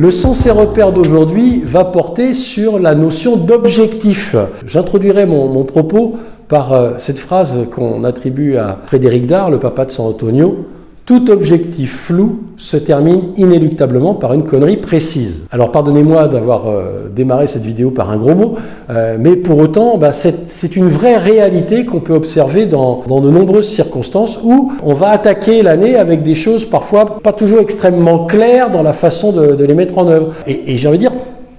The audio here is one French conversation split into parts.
Le sens et repères d'aujourd'hui va porter sur la notion d'objectif. J'introduirai mon propos par cette phrase qu'on attribue à Frédéric Dard, le papa de San Antonio. Tout objectif flou se termine inéluctablement par une connerie précise. Alors pardonnez-moi d'avoir démarré cette vidéo par un gros mot, mais pour autant, c'est une vraie réalité qu'on peut observer dans de nombreuses circonstances où on va attaquer l'année avec des choses parfois pas toujours extrêmement claires dans la façon de les mettre en œuvre. Et j'ai envie de dire,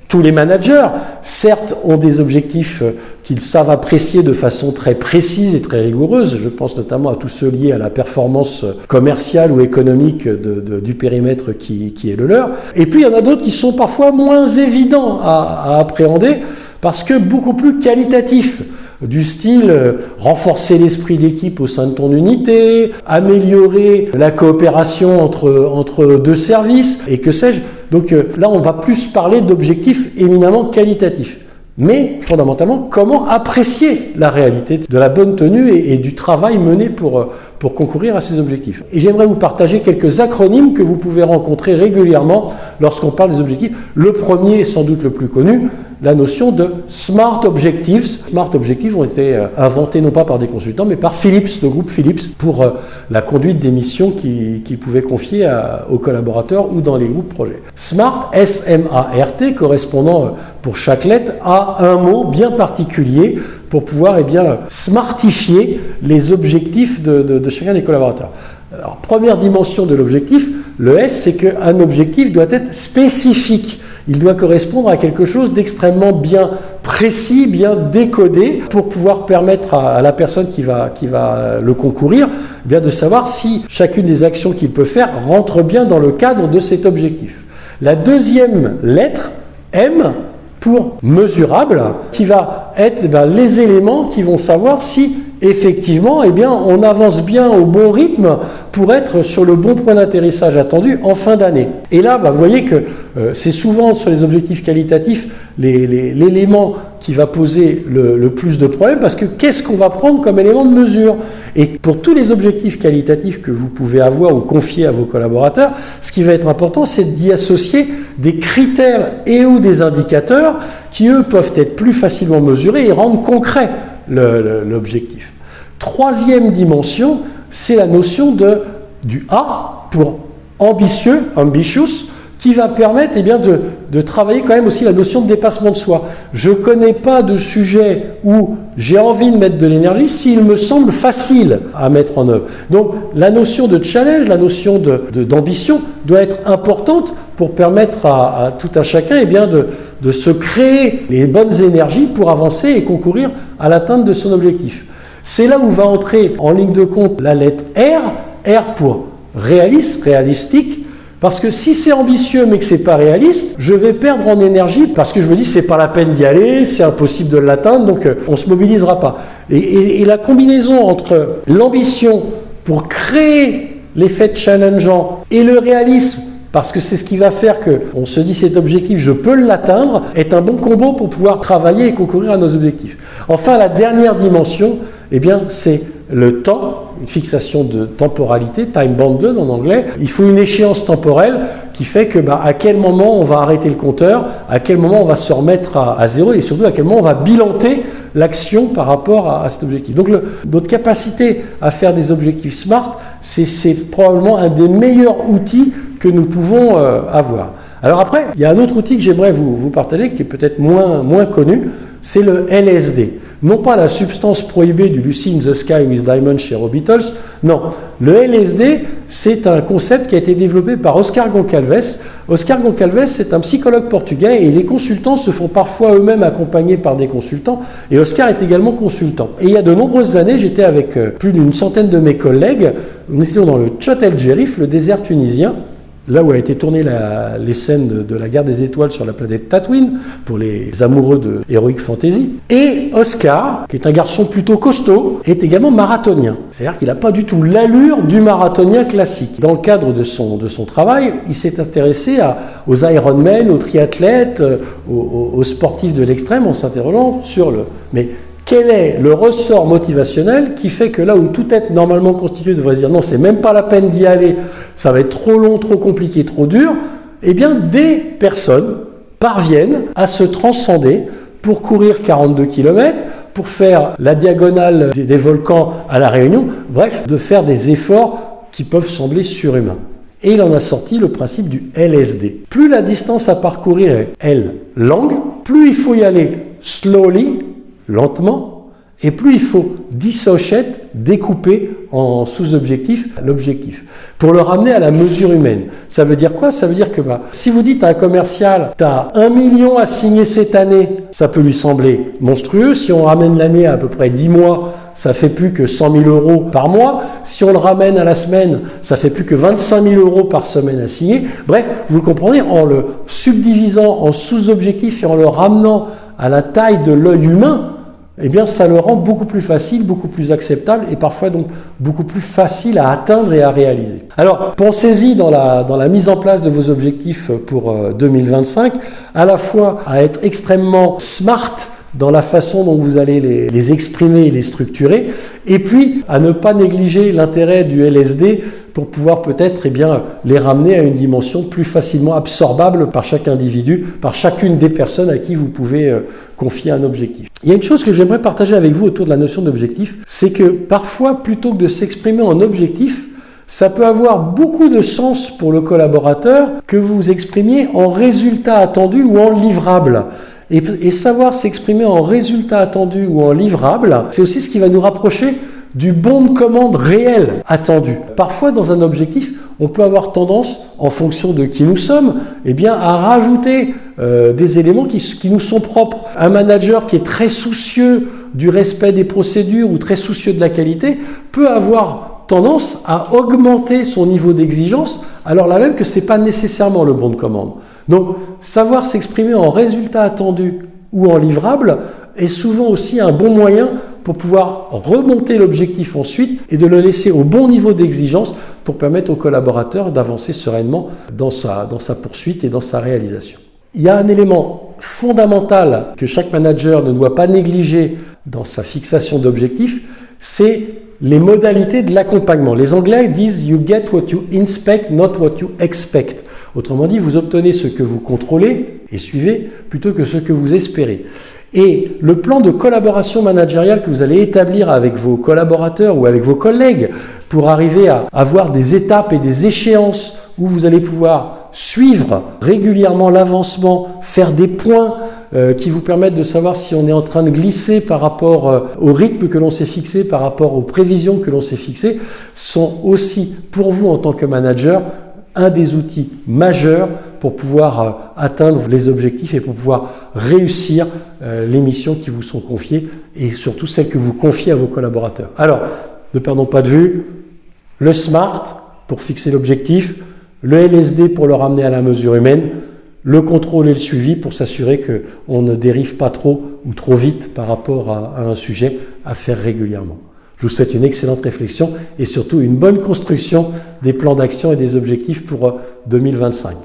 tous les managers, certes, ont des objectifs qu'ils savent apprécier de façon très précise et très rigoureuse. Je pense notamment à tous ceux liés à la performance commerciale ou économique du périmètre qui est le leur. Et puis, il y en a d'autres qui sont parfois moins évidents à appréhender parce que beaucoup plus qualitatifs. Du style renforcer l'esprit d'équipe au sein de ton unité, améliorer la coopération entre deux services, et que sais-je. Donc là, on va plus parler d'objectifs éminemment qualitatifs. Mais fondamentalement, comment apprécier la réalité de la bonne tenue et du travail mené pour concourir à ces objectifs. Et j'aimerais vous partager quelques acronymes que vous pouvez rencontrer régulièrement lorsqu'on parle des objectifs. Le premier, est sans doute le plus connu, la notion de Smart Objectives. Smart Objectives ont été inventés non pas par des consultants, mais par Philips, le groupe Philips, pour la conduite des missions qu'ils pouvaient confier aux collaborateurs ou dans les groupes projets. Smart, S-M-A-R-T, correspondant pour chaque lettre à un mot bien particulier pour pouvoir smartifier les objectifs de chacun des collaborateurs. Alors, première dimension de l'objectif, le S, c'est qu'un objectif doit être spécifique. Il doit correspondre à quelque chose d'extrêmement bien précis, bien décodé, pour pouvoir permettre à la personne qui va le concourir de savoir si chacune des actions qu'il peut faire rentre bien dans le cadre de cet objectif. La deuxième lettre, M, pour mesurable, qui va être les éléments qui vont savoir si effectivement on avance bien au bon rythme pour être sur le bon point d'atterrissage attendu en fin d'année. Et là, vous voyez que c'est souvent sur les objectifs qualitatifs l'élément qui va poser le plus de problèmes, parce que qu'est-ce qu'on va prendre comme élément de mesure? Et pour tous les objectifs qualitatifs que vous pouvez avoir ou confier à vos collaborateurs, ce qui va être important, c'est d'y associer des critères et ou des indicateurs qui, eux, peuvent être plus facilement mesurés et rendre concret l'objectif. Troisième dimension, c'est la notion du A pour ambitieux, ambitious, qui va permettre de travailler quand même aussi la notion de dépassement de soi. Je ne connais pas de sujet où j'ai envie de mettre de l'énergie s'il me semble facile à mettre en œuvre. Donc la notion de challenge, la notion d'ambition doit être importante pour permettre à tout un chacun de se créer les bonnes énergies pour avancer et concourir à l'atteinte de son objectif. C'est là où va entrer en ligne de compte la lettre R pour réaliste, réalistique. Parce que si c'est ambitieux mais que c'est pas réaliste, je vais perdre en énergie parce que je me dis c'est pas la peine d'y aller, c'est impossible de l'atteindre, donc on se mobilisera pas. Et la combinaison entre l'ambition pour créer l'effet challengeant et le réalisme, parce que c'est ce qui va faire qu'on se dit cet objectif, je peux l'atteindre, est un bon combo pour pouvoir travailler et concourir à nos objectifs. Enfin, la dernière dimension, c'est le temps, une fixation de temporalité, time bounded en anglais. Il faut une échéance temporelle qui fait que à quel moment on va arrêter le compteur, à quel moment on va se remettre à zéro et surtout à quel moment on va bilanter l'action par rapport à cet objectif. Donc notre capacité à faire des objectifs SMART, c'est probablement un des meilleurs outils que nous pouvons avoir. Alors après, il y a un autre outil que j'aimerais vous partager qui est peut-être moins connu, c'est le LSD. Non pas la substance prohibée du Lucy in the Sky with Diamonds chez Beatles, non. Le LSD, c'est un concept qui a été développé par Oscar Goncalves. Oscar Goncalves est un psychologue portugais et les consultants se font parfois eux-mêmes accompagner par des consultants. Et Oscar est également consultant. Et il y a de nombreuses années, j'étais avec plus d'une centaine de mes collègues. Nous étions dans le Chott El Djerif, le désert tunisien, là où a été tournée les scènes de la guerre des étoiles sur la planète Tatooine, pour les amoureux de Heroic Fantasy. Et Oscar, qui est un garçon plutôt costaud, est également marathonien. C'est-à-dire qu'il n'a pas du tout l'allure du marathonien classique. Dans le cadre de son travail, il s'est intéressé aux Ironman, aux triathlètes, aux sportifs de l'extrême, en s'interrogeant sur mais quel est le ressort motivationnel qui fait que là où tout être normalement constitué devrait se dire non, c'est même pas la peine d'y aller, ça va être trop long, trop compliqué, trop dur, eh bien des personnes parviennent à se transcender pour courir 42 km, pour faire la diagonale des volcans à La Réunion, bref, de faire des efforts qui peuvent sembler surhumains. Et il en a sorti le principe du LSD. Plus la distance à parcourir est, elle, longue, plus il faut y aller slowly, lentement, et plus il faut dissociate, découper en sous-objectifs l'objectif, pour le ramener à la mesure humaine. Ça veut dire quoi? Ça veut dire que si vous dites à un commercial, tu as 1 million à signer cette année, ça peut lui sembler monstrueux. Si on ramène l'année à peu près 10 mois, ça fait plus que 100 000 euros par mois. Si on le ramène à la semaine, ça fait plus que 25 000 euros par semaine à signer. Bref, vous le comprenez, en le subdivisant en sous-objectifs et en le ramenant à la taille de l'œil humain, eh bien, ça le rend beaucoup plus facile, beaucoup plus acceptable et parfois donc beaucoup plus facile à atteindre et à réaliser. Alors, pensez-y dans la mise en place de vos objectifs pour 2025, à la fois à être extrêmement smart dans la façon dont vous allez les exprimer et les structurer, et puis à ne pas négliger l'intérêt du LSD pour pouvoir peut-être les ramener à une dimension plus facilement absorbable par chaque individu, par chacune des personnes à qui vous pouvez confier un objectif. Il y a une chose que j'aimerais partager avec vous autour de la notion d'objectif, c'est que parfois, plutôt que de s'exprimer en objectif, ça peut avoir beaucoup de sens pour le collaborateur que vous vous exprimiez en résultat attendu ou en livrable. Et savoir s'exprimer en résultat attendu ou en livrable, c'est aussi ce qui va nous rapprocher du bon de commande réel attendu. Parfois, dans un objectif, on peut avoir tendance, en fonction de qui nous sommes, à rajouter des éléments qui nous sont propres. Un manager qui est très soucieux du respect des procédures ou très soucieux de la qualité peut avoir tendance à augmenter son niveau d'exigence, alors là même que ce n'est pas nécessairement le bon de commande. Donc, savoir s'exprimer en résultat attendu ou en livrable est souvent aussi un bon moyen pour pouvoir remonter l'objectif ensuite et de le laisser au bon niveau d'exigence pour permettre aux collaborateurs d'avancer sereinement dans sa poursuite et dans sa réalisation. Il y a un élément fondamental que chaque manager ne doit pas négliger dans sa fixation d'objectifs, c'est les modalités de l'accompagnement. Les Anglais disent « You get what you inspect, not what you expect ». Autrement dit, vous obtenez ce que vous contrôlez et suivez plutôt que ce que vous espérez. Et le plan de collaboration managériale que vous allez établir avec vos collaborateurs ou avec vos collègues pour arriver à avoir des étapes et des échéances où vous allez pouvoir suivre régulièrement l'avancement, faire des points qui vous permettent de savoir si on est en train de glisser par rapport au rythme que l'on s'est fixé, par rapport aux prévisions que l'on s'est fixées, sont aussi pour vous en tant que manager un des outils majeurs pour pouvoir atteindre les objectifs et pour pouvoir réussir les missions qui vous sont confiées et surtout celles que vous confiez à vos collaborateurs. Alors, ne perdons pas de vue, le SMART pour fixer l'objectif, le LSD pour le ramener à la mesure humaine, le contrôle et le suivi pour s'assurer qu'on ne dérive pas trop ou trop vite par rapport à un sujet à faire régulièrement. Je vous souhaite une excellente réflexion et surtout une bonne construction des plans d'action et des objectifs pour 2025.